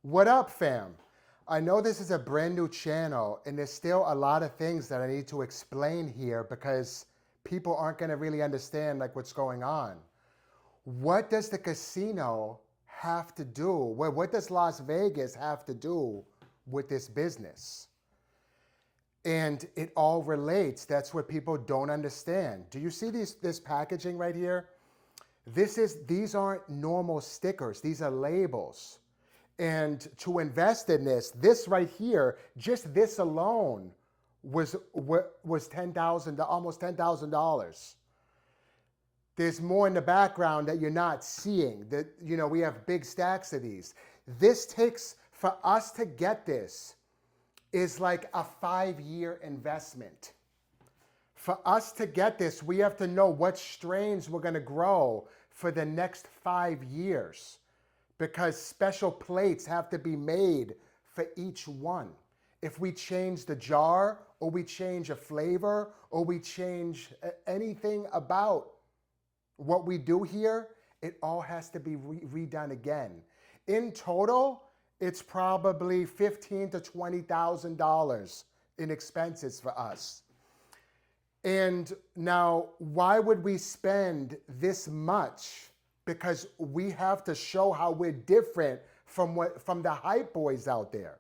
What up, fam? I know this is a brand new channel, and there's still a lot of things that I need to explain here because people aren't going to really understand like what's going on. What does the casino have to do? What does Las Vegas have to do with this business? And it all relates. That's what people don't understand. Do you see this packaging right here? These aren't normal stickers. These are labels. And to invest in this right here, just this alone was $10,000, almost $10,000. There's more in the background that you're not seeing. That we have big stacks of these. This takes, for us to get this, is like a 5-year investment. For us to get this, we have to know what strains we're going to grow for the next 5 years, because special plates have to be made for each one. If we change the jar, or we change a flavor, or we change anything about what we do here, it all has to be redone again. In total, it's probably $15,000 to $20,000 in expenses for us. And now, why would we spend this much? Because we have to show how we're different from the hype boys out there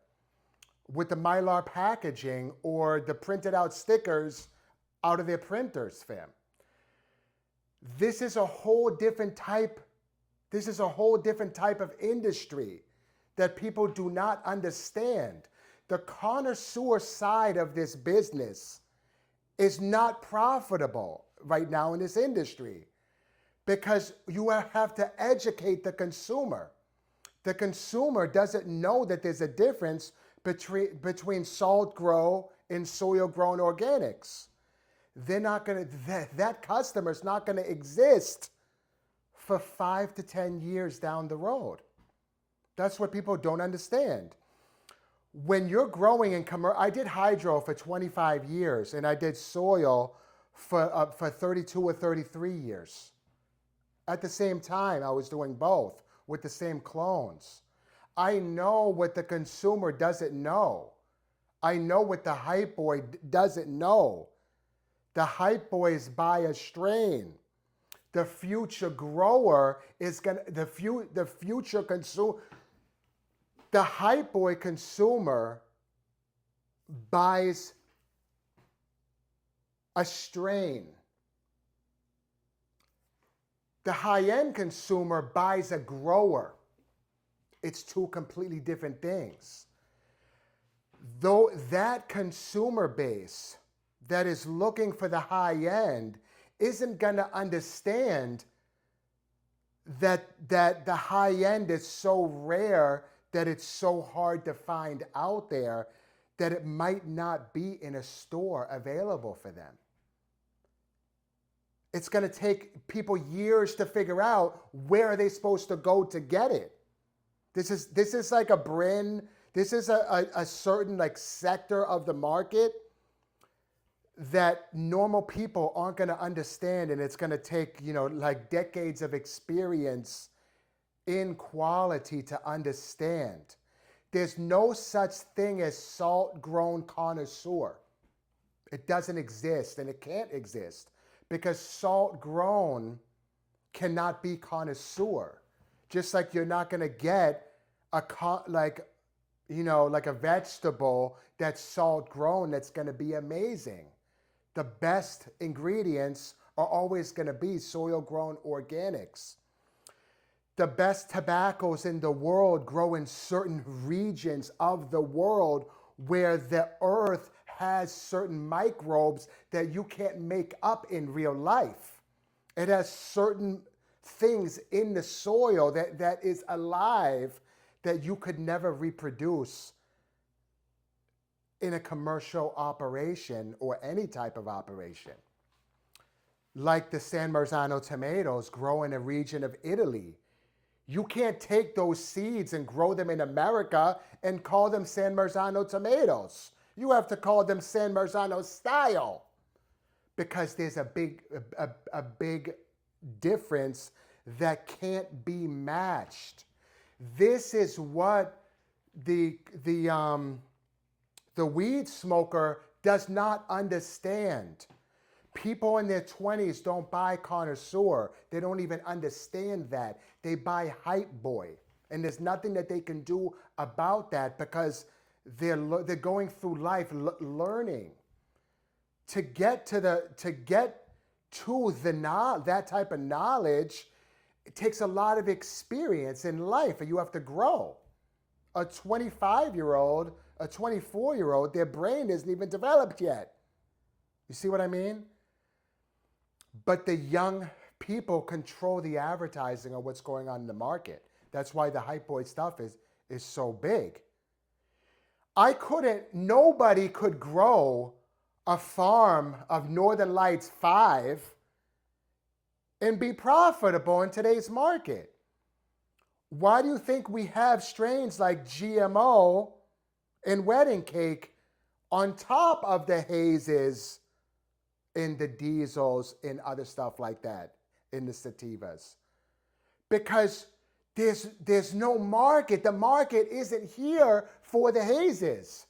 with the Mylar packaging or the printed out stickers out of their printers, fam. This is a whole different type. This is a whole different type of industry that people do not understand. The connoisseur side of this business is not profitable right now in this industry, because you have to educate the consumer. The consumer doesn't know that there's a difference between salt grow and soil grown organics. They're not going to, that customer's not going to exist for 5 to 10 years down the road. That's what people don't understand. When you're growing in I did hydro for 25 years, and I did soil for 32 or 33 years. At the same time, I was doing both with the same clones. I know what the consumer doesn't know. I know what the hype boy doesn't know. The hype boys buy a strain. The future grower is going to, the future consumer, the hype boy consumer buys a strain. The high-end consumer buys a grower. It's two completely different things. Though that consumer base that is looking for the high end isn't going to understand that the high end is so rare, that it's so hard to find out there, that it might not be in a store available for them. It's going to take people years to figure out where are they supposed to go to get it. This is like a brand, this is a certain like sector of the market that normal people aren't going to understand, and it's going to take, like decades of experience in quality to understand. There's no such thing as salt-grown connoisseur. It doesn't exist, and it can't exist, because salt-grown cannot be connoisseur. Just like you're not going to get like a vegetable that's salt-grown that's going to be amazing. The best ingredients are always going to be soil-grown organics. The best tobaccos in the world grow in certain regions of the world where the earth has certain microbes that you can't make up in real life. It has certain things in the soil that is alive that you could never reproduce in a commercial operation or any type of operation. Like the San Marzano tomatoes grow in a region of Italy. You can't take those seeds and grow them in America and call them San Marzano tomatoes. You have to call them San Marzano style, because there's a big difference that can't be matched. This is what the the um, the weed smoker does not understand. People in their 20s don't buy connoisseur. They don't even understand that. They buy hype boy. And there's nothing that they can do about that because they're going through life learning. To get to that type of knowledge, it takes a lot of experience in life, and you have to grow. A 25-year-old, a 24-year-old, their brain isn't even developed yet. You see what I mean? But the young people control the advertising of what's going on in the market. That's why the hype boy stuff is so big. Nobody could grow a farm of Northern Lights 5 and be profitable in today's market. Why do you think we have strains like GMO and wedding cake on top of the hazes in the diesels and other stuff like that in the sativas? Because there's no market. The market isn't here for the hazes.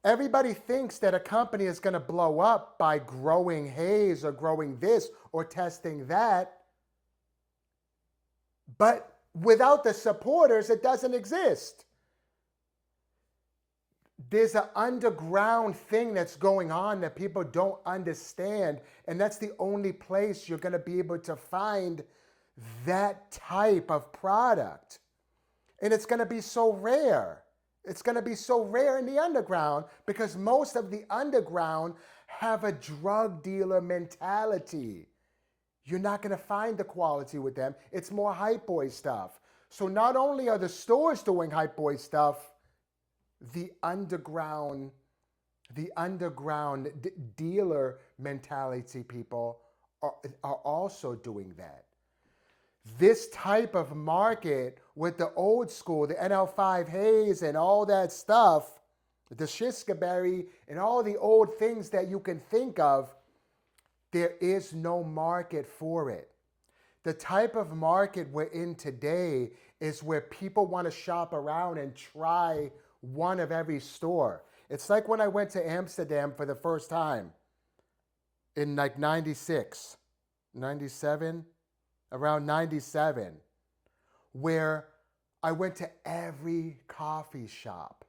Everybody thinks that a company is going to blow up by growing haze or growing this or testing that. But without the supporters, it doesn't exist. There's an underground thing that's going on that people don't understand. And that's the only place you're going to be able to find that type of product. And it's going to be so rare. It's going to be so rare in the underground because most of the underground have a drug dealer mentality. You're not going to find the quality with them. It's more hype boy stuff. So not only are the stores doing hype boy stuff, the underground dealer mentality people are also doing that. This type of market with the old school, the NL5 haze and all that stuff, the Shiska berry and all the old things that you can think of, there is no market for it. The type of market we're in today is where people want to shop around and try one of every store. It's like when I went to Amsterdam for the first time in like 96, 97, around 97, where I went to every coffee shop.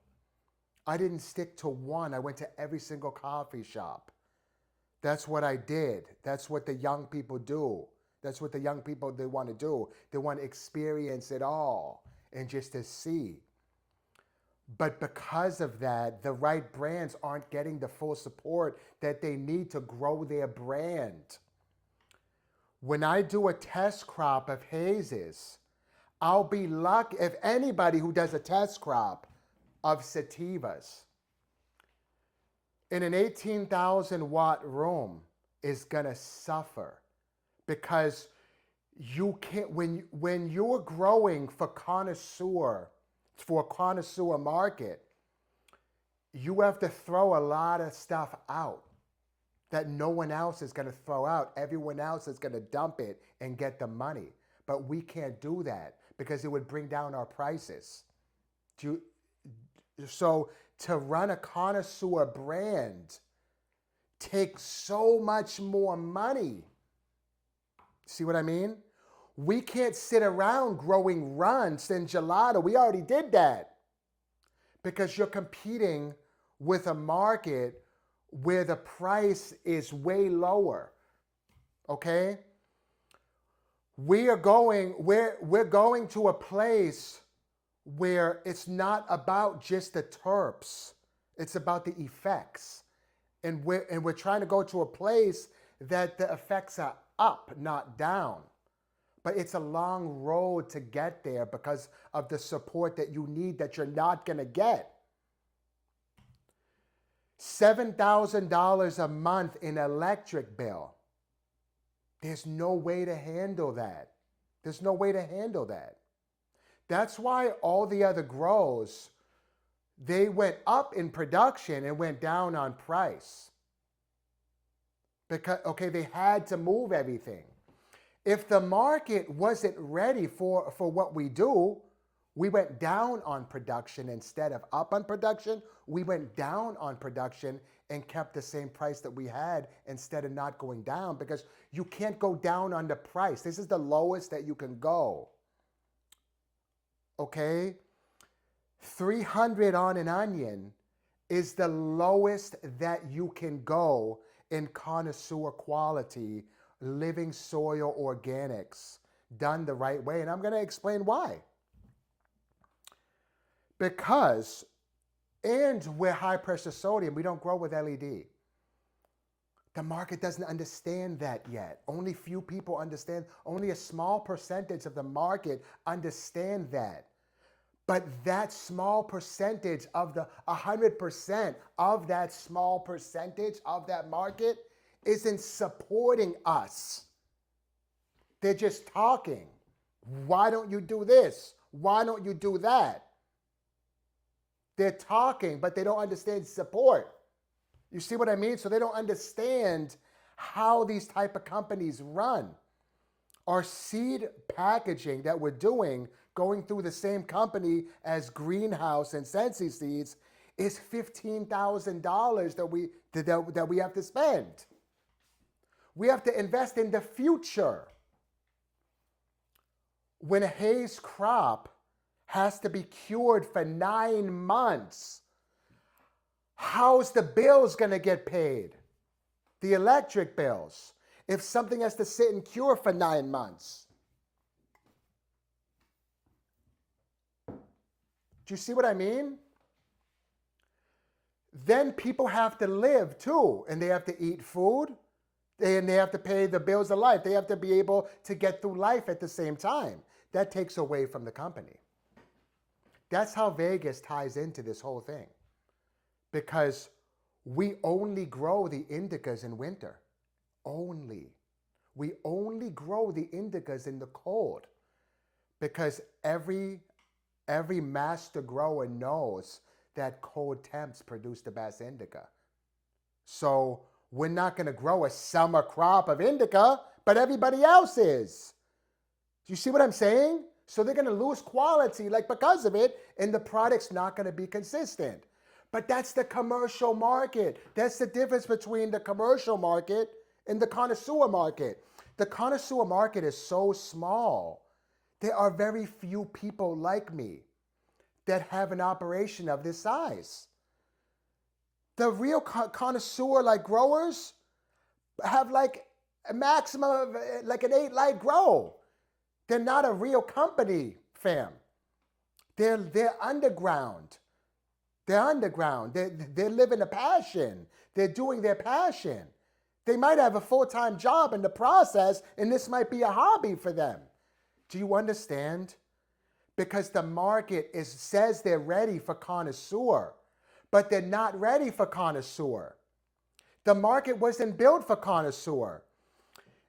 I didn't stick to one. I went to every single coffee shop. That's what I did. That's what the young people do. That's what the young people, they want to do. They want to experience it all and just to see. But because of that, the right brands aren't getting the full support that they need to grow their brand. When I do a test crop of hazes, I'll be lucky if anybody who does a test crop of sativas in an 18,000 watt room is gonna suffer because you can't, when you're growing for a connoisseur market, you have to throw a lot of stuff out that no one else is going to throw out. Everyone else is going to dump it and get the money. But we can't do that because it would bring down our prices. So to run a connoisseur brand takes so much more money. See what I mean? We can't sit around growing runts and gelato. We already did that because you're competing with a market where the price is way lower. Okay? We're going to a place where it's not about just the terps. It's about the effects. And we're trying to go to a place that the effects are up, not down. But it's a long road to get there because of the support that you need that you're not going to get. $7,000 a month in electric bill. There's no way to handle that. There's no way to handle that. That's why all the other grows, they went up in production and went down on price. Because, okay, they had to move everything. If the market wasn't ready for what we do, We went down on production instead of up on production. We went down on production and kept the same price that we had instead of not going down, because you can't go down on the price. This is the lowest that you can go. Okay? 300 on an onion is the lowest that you can go in connoisseur quality, living soil organics, done the right way. And I'm going to explain why. Because, and we're high pressure sodium, we don't grow with LED. The market doesn't understand that yet. Only few people understand, only a small percentage of the market understand that. But that small percentage of the 100% of that small percentage of that market isn't supporting us. They're just talking. Why don't you do this? Why don't you do that? They're talking, but they don't understand support. You see what I mean? So they don't understand how these type of companies run. Our seed packaging that we're doing, going through the same company as Greenhouse and Sensi Seeds, is $15,000 that we have to spend. We have to invest in the future. When a haze crop has to be cured for 9 months, how's the bills going to get paid? The electric bills. If something has to sit and cure for 9 months. Do you see what I mean? Then people have to live too, and they have to eat food, and they have to pay the bills of life. They have to be able to get through life at the same time. That takes away from the company. That's how Vegas ties into this whole thing. Because we only grow the indicas in winter. Only. We only grow the indicas in the cold. Because every master grower knows that cold temps produce the best indica. So we're not going to grow a summer crop of indica, but everybody else is. Do you see what I'm saying? So they're going to lose quality because of it, and the product's not going to be consistent. But that's the commercial market. That's the difference between the commercial market and the connoisseur market. The connoisseur market is so small. There are very few people like me that have an operation of this size. The real connoisseur growers have a maximum of an 8-light grow. They're not a real company, fam. They're underground. They're underground. They're living a passion. They're doing their passion. They might have a full-time job in the process, and this might be a hobby for them. Do you understand? Because the market says they're ready for connoisseur, but they're not ready for connoisseur. The market wasn't built for connoisseur.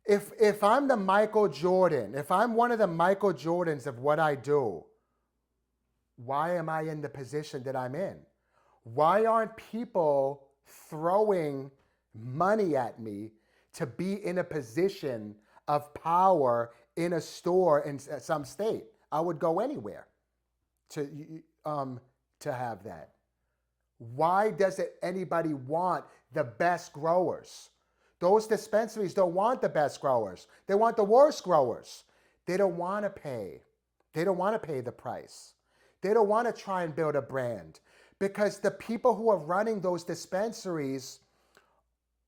If I'm the Michael Jordan, if I'm one of the Michael Jordans of what I do, why am I in the position that I'm in? Why aren't people throwing money at me to be in a position of power in a store in some state? I would go anywhere to have that. Why doesn't anybody want the best growers? Those dispensaries don't want the best growers. They want the worst growers. They don't want to pay. They don't want to pay the price. They don't want to try and build a brand, because the people who are running those dispensaries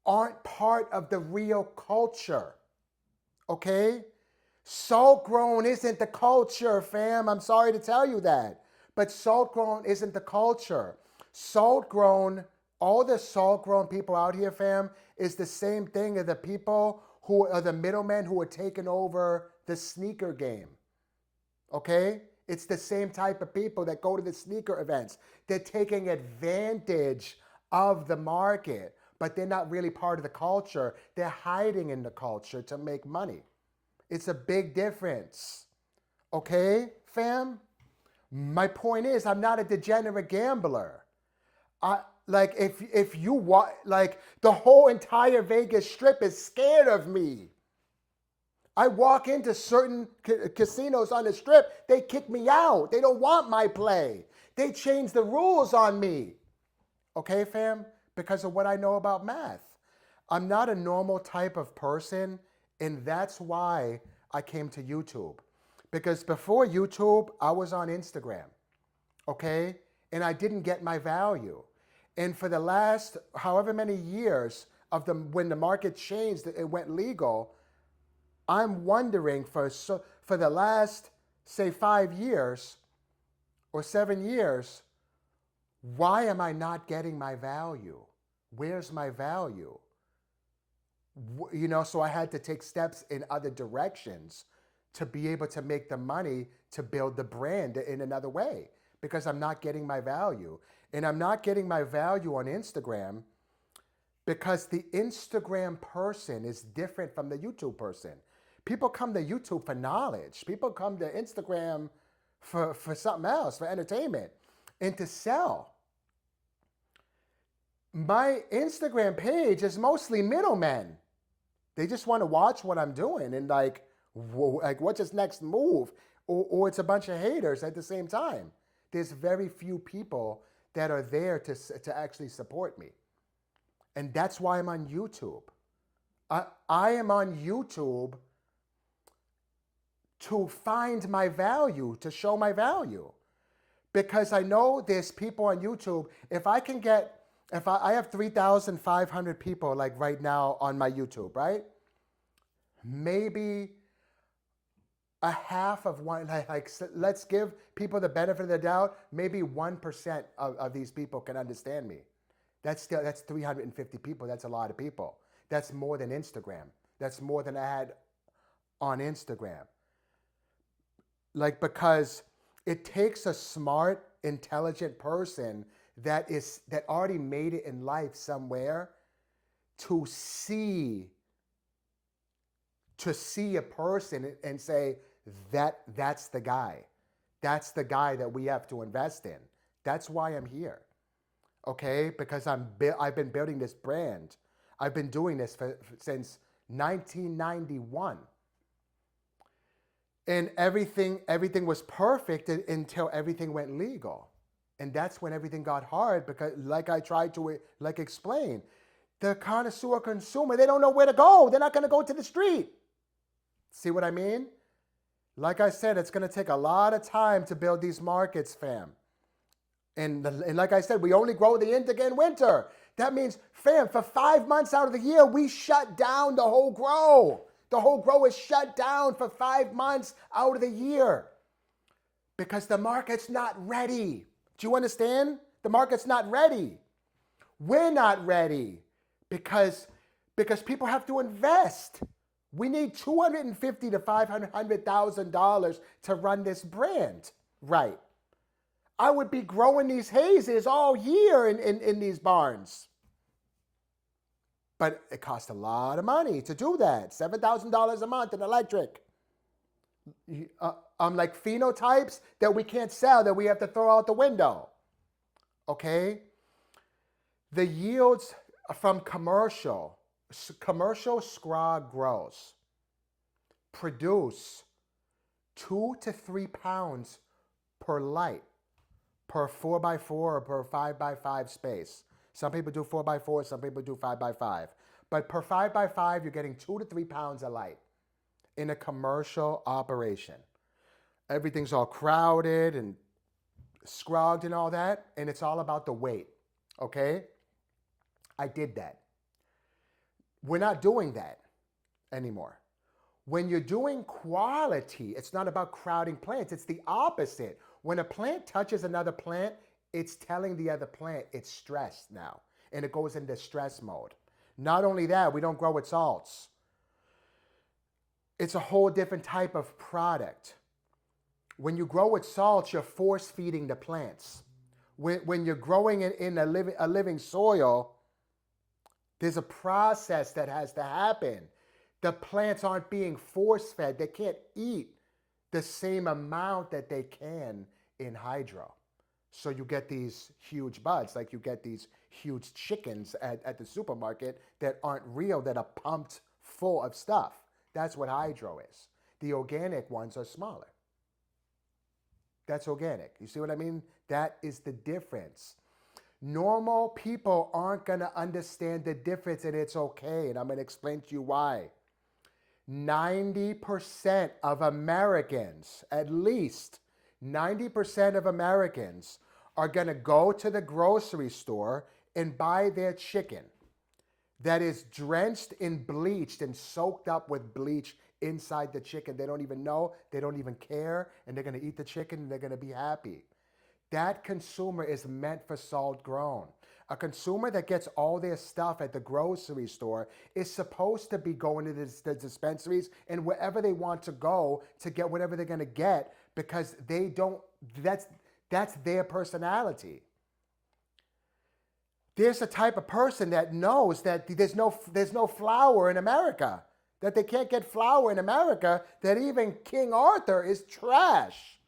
aren't part of the real culture. Okay? Salt grown isn't the culture, fam. I'm sorry to tell you that. But salt grown isn't the culture. Salt grown, all the salt grown people out here, fam, is the same thing as the people who are the middlemen who are taking over the sneaker game. Okay? It's the same type of people that go to the sneaker events. They're taking advantage of the market, but they're not really part of the culture. They're hiding in the culture to make money. It's a big difference. Okay, fam? My point is, I'm not a degenerate gambler. If you want, the whole entire Vegas Strip is scared of me. I walk into certain casinos on the strip, they kick me out. They don't want my play. They change the rules on me. Okay, fam? Because of what I know about math. I'm not a normal type of person, and that's why I came to YouTube. Because before YouTube, I was on Instagram, okay? And I didn't get my value. And for the last however many years when the market changed, it went legal, I'm wondering for the last, say, 5 years or 7 years, why am I not getting my value? Where's my value? So I had to take steps in other directions to be able to make the money to build the brand in another way, because I'm not getting my value. And I'm not getting my value on Instagram because the Instagram person is different from the YouTube person. People come to YouTube for knowledge. People come to Instagram for something else, for entertainment, and to sell. My Instagram page is mostly middlemen. They just want to watch what I'm doing and like what's his next move, or it's a bunch of haters at the same time. There's very few people that are there to actually support me. And that's why I'm on YouTube. I am on YouTube to find my value, to show my value. Because I know there's people on YouTube, if I have 3,500 people like right now on my YouTube, right? Maybe a half of one, like let's give people the benefit of the doubt, maybe 1% of these people can understand me. That's 350 people. That's a lot of people. That's more than Instagram. That's more than I had on Instagram. Like, because it takes a smart, intelligent person that already made it in life somewhere to see a person and say that's the guy. That's the guy that we have to invest in. That's why I'm here. Okay? Because I've been building this brand. I've been doing this since 1991. And everything was perfect until everything went legal. And that's when everything got hard, because like I tried to explain, the connoisseur consumer, they don't know where to go. They're not going to go to the street. See what I mean? Like I said, it's going to take a lot of time to build these markets, fam. And like I said, we only grow the indica in winter. That means, fam, for 5 months out of the year, we shut down the whole grow. The whole grow is shut down for 5 months out of the year because the market's not ready. Do you understand? The market's not ready. We're not ready because people have to invest. We need $250,000 to $500,000 to run this brand right. I would be growing these hazes all year in these barns. But it costs a lot of money to do that. $7,000 a month in electric. Like phenotypes that we can't sell, that we have to throw out the window. Okay? The yields from commercial scrog grows produce 2 to 3 pounds per light, per 4x4 or per 5x5 space. Some people do 4x4, some people do 5x5. But per 5x5, you're getting 2 to 3 pounds of light in a commercial operation. Everything's all crowded and scrogged and all that, and it's all about the weight, okay? I did that. We're not doing that anymore. When you're doing quality, it's not about crowding plants. It's the opposite. When a plant touches another plant, it's telling the other plant it's stressed now, and it goes into stress mode. Not only that, we don't grow with salts. It's a whole different type of product. When you grow with salts, you're force feeding the plants. When you're growing in a living soil, there's a process that has to happen. The plants aren't being force fed. They can't eat the same amount that they can in hydro. So you get these huge buds, like you get these huge chickens at the supermarket that aren't real, that are pumped full of stuff That's what hydro is. The organic ones are smaller. That's organic. You see what I mean? That is the difference. Normal people aren't going to understand the difference, and it's okay. And I'm going to explain to you why. 90% of Americans, at least 90% of Americans, are going to go to the grocery store and buy their chicken that is drenched in bleach and soaked up with bleach inside the chicken. They don't even know, they don't even care, and they're going to eat the chicken and they're going to be happy. That consumer is meant for salt grown. A consumer that gets all their stuff at the grocery store is supposed to be going to the dispensaries and wherever they want to go to get whatever they're going to get, because they don't, that's their personality. There's a type of person that knows that there's no flour in America, that they can't get flour in America, that even King Arthur is trash.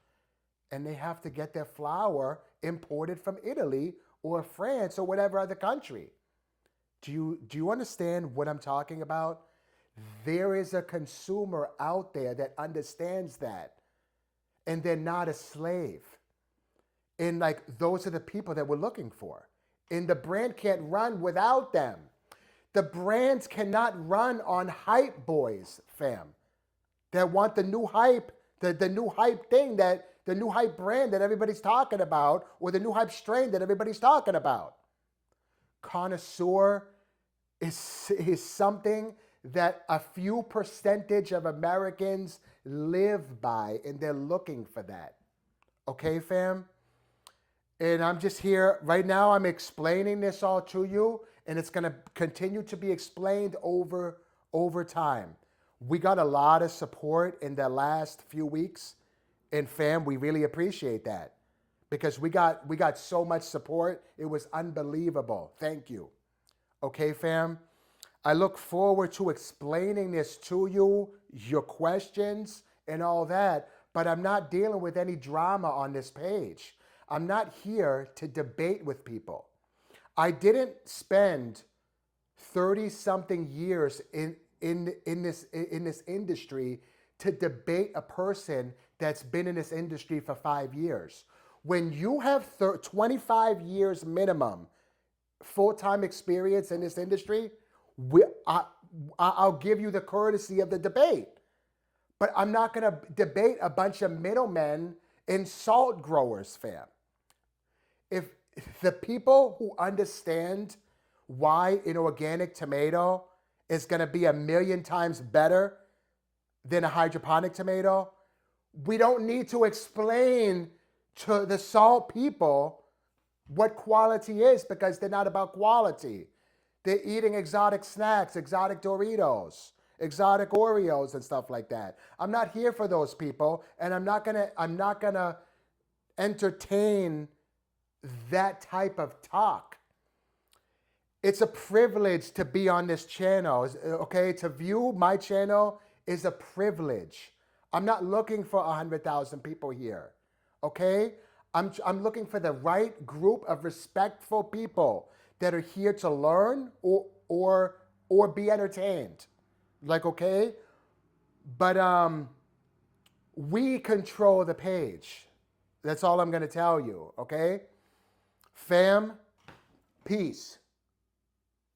And they have to get their flour imported from Italy or France or whatever other country. Do you understand what I'm talking about? There is a consumer out there that understands that, and they're not a slave. And like, those are the people that we're looking for. And the brand can't run without them. The brands cannot run on hype boys, fam, that want the new hype, the new hype thing, that the new hype brand that everybody's talking about, or the new hype strain that everybody's talking about. Connoisseur is something that a few percentage of Americans live by, and they're looking for that. Okay, fam? And I'm just here, right now I'm explaining this all to you, and it's going to continue to be explained over time. We got a lot of support in the last few weeks, and fam, we really appreciate that, because we got so much support. It was unbelievable. Thank you. Okay, fam? I look forward to explaining this to you, your questions and all that, but I'm not dealing with any drama on this page. I'm not here to debate with people. I didn't spend 30-something years in this industry to debate a person that's been in this industry for 5 years. When you have 25 years minimum full-time experience in this industry, I'll give you the courtesy of the debate. But I'm not going to debate a bunch of middlemen and salt growers, fam. If the people who understand why an organic tomato is going to be 1,000,000 times better than a hydroponic tomato, we don't need to explain to the salt people what quality is, because they're not about quality. They're eating exotic snacks, exotic Doritos, exotic Oreos and stuff like that. I'm not here for those people, and I'm not gonna entertain that type of talk. It's a privilege to be on this channel, okay? To view my channel is a privilege. I'm not looking for 100,000 people here, okay? I'm looking for the right group of respectful people that are here to learn or be entertained. Like, okay? But we control the page. That's all I'm going to tell you, okay? Fam, peace.